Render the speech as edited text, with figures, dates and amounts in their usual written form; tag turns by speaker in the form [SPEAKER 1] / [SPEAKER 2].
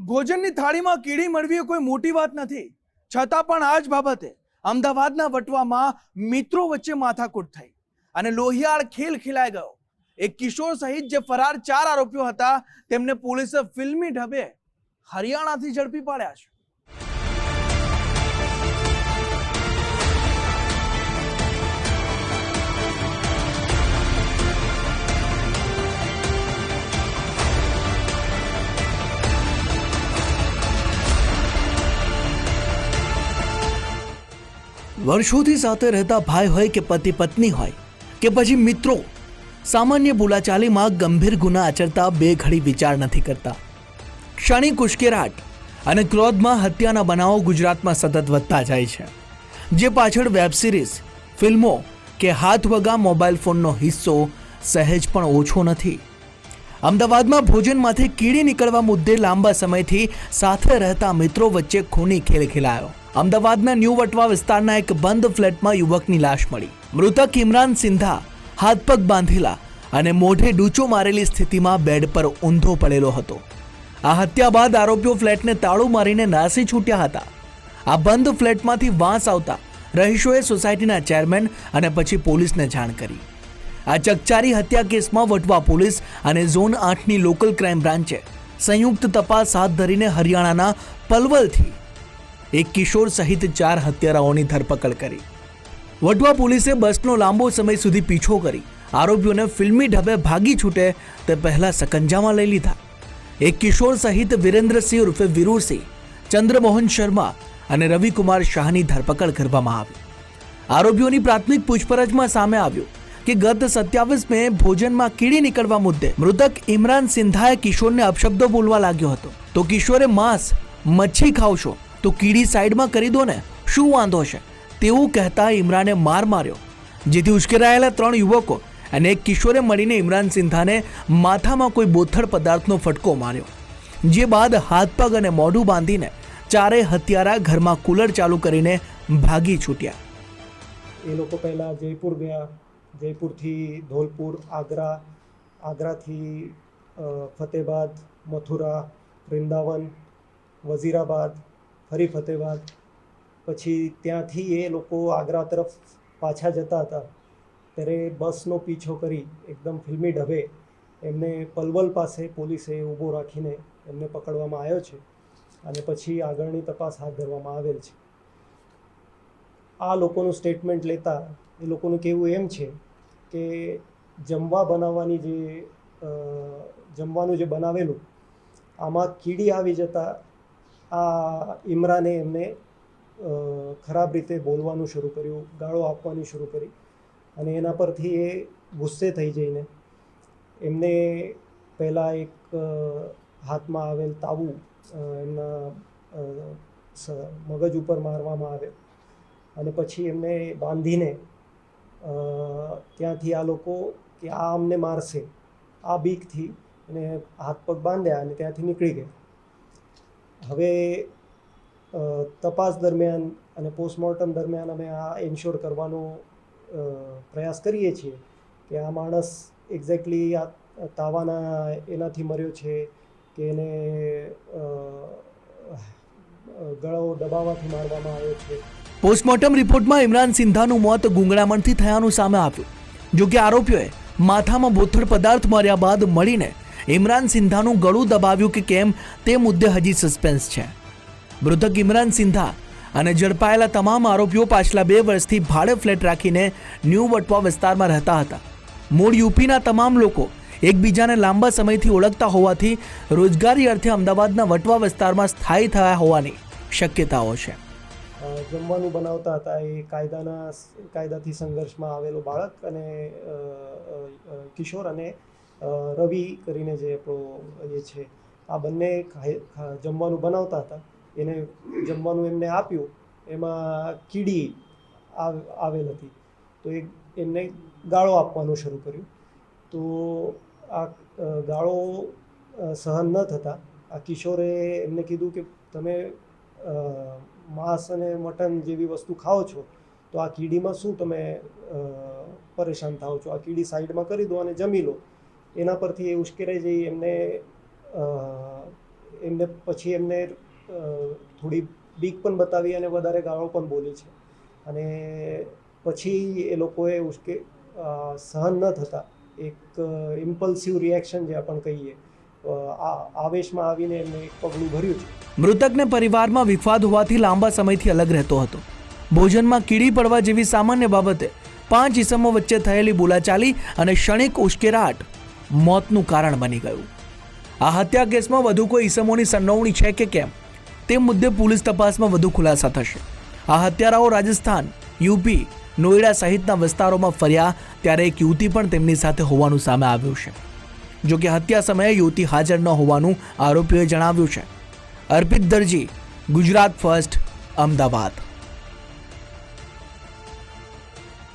[SPEAKER 1] ભોજનની થાળીમાં કીડી મળવી એ કોઈ મોટી વાત નથી, છતાં પણ આ જ બાબતે અમદાવાદના વટવામાં મિત્રો વચ્ચે માથાકૂટ થઈ અને લોહિયાળ ખેલ ખેલાઈ ગયો. એક કિશોર સહિત જે ફરાર 4 આરોપીઓ હતા તેમને પોલીસે ફિલ્મી ઢબે હરિયાણાથી ઝડપી પાડ્યા છે. વર્ષોથી સાથે રહેતા ભાઈ હોય કે પતિ પત્ની હોય કે પછી મિત્રો, સામાન્ય બોલાચાલીમાં ગંભીર ગુના આચરતા બે ઘડી વિચાર નથી કરતા. ક્ષણિક ઉશ્કેરાટ અને ક્રોધમાં હત્યાના બનાવો ગુજરાતમાં સતત વધતા જાય છે, જે પાછળ વેબ સિરીઝ, ફિલ્મો કે હાથવગા મોબાઈલ ફોનનો હિસ્સો સહેજ પણ ઓછો નથી. અમદાવાદમાં ભોજનમાંથી કીડી નીકળવા મુદ્દે લાંબા સમયથી સાથે રહેતા મિત્રો વચ્ચે ખૂની ખેલ ખેલાયો. અમદાવાદના ન્યૂ વટવા વિસ્તારના એક બંધ ફ્લેટમાં યુવકની લાશ મળી. મૃતક ઇમરાન સિંધા હાથ પગ બાંધેલા અને મોઢે ડૂચો મારેલી સ્થિતિમાં બેડ પર ઊંધો પડેલો હતો. આ હત્યા બાદ આરોપીઓ ફ્લેટને તાળું મારીને નાસી છૂટ્યા હતા. આ બંધ ફ્લેટમાંથી વાંસ આવતા રહીશોએ સોસાયટીના ચેરમેન અને પછી પોલીસને જાણ કરી. આ ચકચારી હત્યા કેસમાં વટવા પોલીસ અને ઝોન 8ની લોકલ ક્રાઇમ બ્રાન્ચે સંયુક્ત તપાસ હાથ ધરીને હરિયાણાના પલવલથી એક કિશોર સહિત 4 હત્યારાઓની ધરપકડ કરી. વટવા પોલીસે બસનો લાંબો સમય સુધી પીછો કરી આરોપીઓને ફિલ્મી ઢબે ભાગી છૂટે તે પહેલા સકંજામાં લઈ લીધા. એક કિશોર સહિત વિરેન્દ્રસિંહ ઉર્ફે વીરુસિંહ, ચંદ્રમોહન શર્મા અને રવિકુમાર શાહની ધરપકડ કરવામાં આવી. આરોપીઓની પ્રાથમિક પૂછપરછમાં સામે આવ્યું કે ગત 27 મે ભોજનમાં કીડી નીકળવા મુદ્દે મૃતક ઇમરાન સિંધાએ કિશોરને અપશબ્દો બોલવા લાગ્યો હતો. તો કિશોરે માંસ, મચ્છી ખાવશો તો કીડી સાઈડમાં કરી દો ને, શું વાંધો છે, તેવું કહેતા ઇમરાને માર માર્યો, જેથી ઉશ્કેરાયેલા 3 યુવકો અને એક કિશોરે મળીને ઇમરાન સિંધાને માથામાં કોઈ બોથડ પદાર્થનો ફટકો માર્યો. જે બાદ હાથ પગ અને મોઢું બાંધીને 4 હત્યારા ઘરમાં કુલર ચાલુ કરીને ભાગી છૂટ્યા.
[SPEAKER 2] એ લોકો પહેલાં જયપુર ગયા, જયપુરથી ધોલપુર, આગ્રાથી ફતેહબાદ, મથુરા, વૃંદાવન, વઝીરાબાદ, ફરી ફતેહબાદ. પછી ત્યાંથી એ લોકો આગ્રા તરફ પાછા જતા હતા ત્યારે બસનો પીછો કરી એકદમ ફિલ્મી ઢબે એમને પલવલ પાસે પોલીસે ઊભો રાખીને એમને પકડવામાં આવ્યો છે અને પછી આગળની તપાસ હાથ ધરવામાં આવેલ છે. આ લોકોનું સ્ટેટમેન્ટ લેતા એ લોકોનું કહેવું એમ છે કે જમવાનું જે બનાવેલું આમાં કીડી આવી જતાં આ ઇમરાને એમને ખરાબ રીતે બોલવાનું શરૂ કર્યું, ગાળો આપવાની શરૂ કરી અને એના પરથી એ ગુસ્સે થઈ જઈને એમને પહેલાં એક હાથમાં આવેલ તાવું એમના મગજ ઉપર મારવામાં આવે અને પછી એમને બાંધીને ત્યાંથી આ લોકો કે આ અમને મારશે આ બીકથી એને હાથ પગ બાંધ્યા અને ત્યાંથી નીકળી ગયા. હવે તપાસ દરમિયાન અને પોસ્ટમોર્ટમ દરમિયાન અમે આ એન્શ્યોર કરવાનો પ્રયાસ કરીએ છીએ કે આ માણસ એક્ઝેક્ટલી આ તાવાના એનાથી મર્યો છે કે એને ગળો દબાવવાથી મારવામાં આવ્યો છે.
[SPEAKER 1] પોસ્ટમોર્ટમ રિપોર્ટમાં ઇમરાન સિંધાનું મોત ગુંગળામણથી થયાનું સામે આવ્યું. જો કે આરોપીઓએ માથામાં બોથડ પદાર્થ માર્યા બાદ મળીને ઇમરાન સિંધાનું ગળું દબાવ્યું કે કેમ તે મુદ્દે હજી સસ્પેન્સ છે. મૃતક ઇમરાન સિંધા અને ઝડપાયેલા તમામ આરોપીઓ પાછલા 2 વર્ષથી ભાડે ફ્લેટ રાખીને ન્યૂ વટવા વિસ્તારમાં રહેતા હતા. મૂળ યુપીના તમામ લોકો એકબીજાને લાંબા સમયથી ઓળખતા હોવાથી રોજગારી અર્થે અમદાવાદના વટવા વિસ્તારમાં સ્થાયી થયા હોવાની શક્યતાઓ છે.
[SPEAKER 2] જમવાનું બનાવતા હતા એ કાયદાથી સંઘર્ષમાં આવેલો બાળક અને કિશોર અને રવિ કરીને જે આપણો એ છે, આ બંને જમવાનું બનાવતા હતા. એને જમવાનું એમને આપ્યું, એમાં કીડી આવેલ હતી તો એમને ગાળો આપવાનું શરૂ કર્યું. તો આ ગાળો સહન ન થતાં આ કિશોરે એમને કીધું કે તમે માંસ અને મટન જેવી વસ્તુ ખાઓ છો તો આ કીડીમાં શું તમે પરેશાન થાઓ છો, આ કીડી સાઈડમાં કરી દો અને જમી લો. એના પરથી એ ઉશ્કેરાઈ જઈ એમને એમને પછી એમને થોડી બીક પણ બતાવી અને વધારે ગાળો પણ બોલી છે. અને પછી એ લોકોએ સહન ન થતાં એક ઇમ્પલ્સિવ રિએક્શન જે આપણે કહીએ, આવેશમાં આવીને એમને એક પગલું ભર્યું છે.
[SPEAKER 1] મૃતકને પરિવારમાં વિવાદ હોવાથી લાંબા સમયથી અલગ રહેતો હતો. ભોજનમાં કીડી પડવા જેવી સામાન્ય બાબતે 5 ઈસમો વચ્ચે થયેલી બોલાચાલી અને ક્ષણિક ઉશ્કેરાટ મોતનું કારણ બની ગયું. આ હત્યા કેસમાં વધુ કોઈ ઈસમોની સંડોવણી છે કે કેમ તે મુદ્દે પોલીસ તપાસમાં વધુ ખુલાસા થશે. આ હત્યારાઓ રાજસ્થાન, યુપી, નોઈડા સહિતના વિસ્તારોમાં ફર્યા ત્યારે એક યુવતી પણ તેમની સાથે હોવાનું સામે આવ્યું છે. જોકે હત્યા સમયે યુવતી હાજર ન હોવાનું આરોપીઓએ જણાવ્યું છે. અર્પિત દરજી, ગુજરાત ફર્સ્ટ, અમદાવાદ.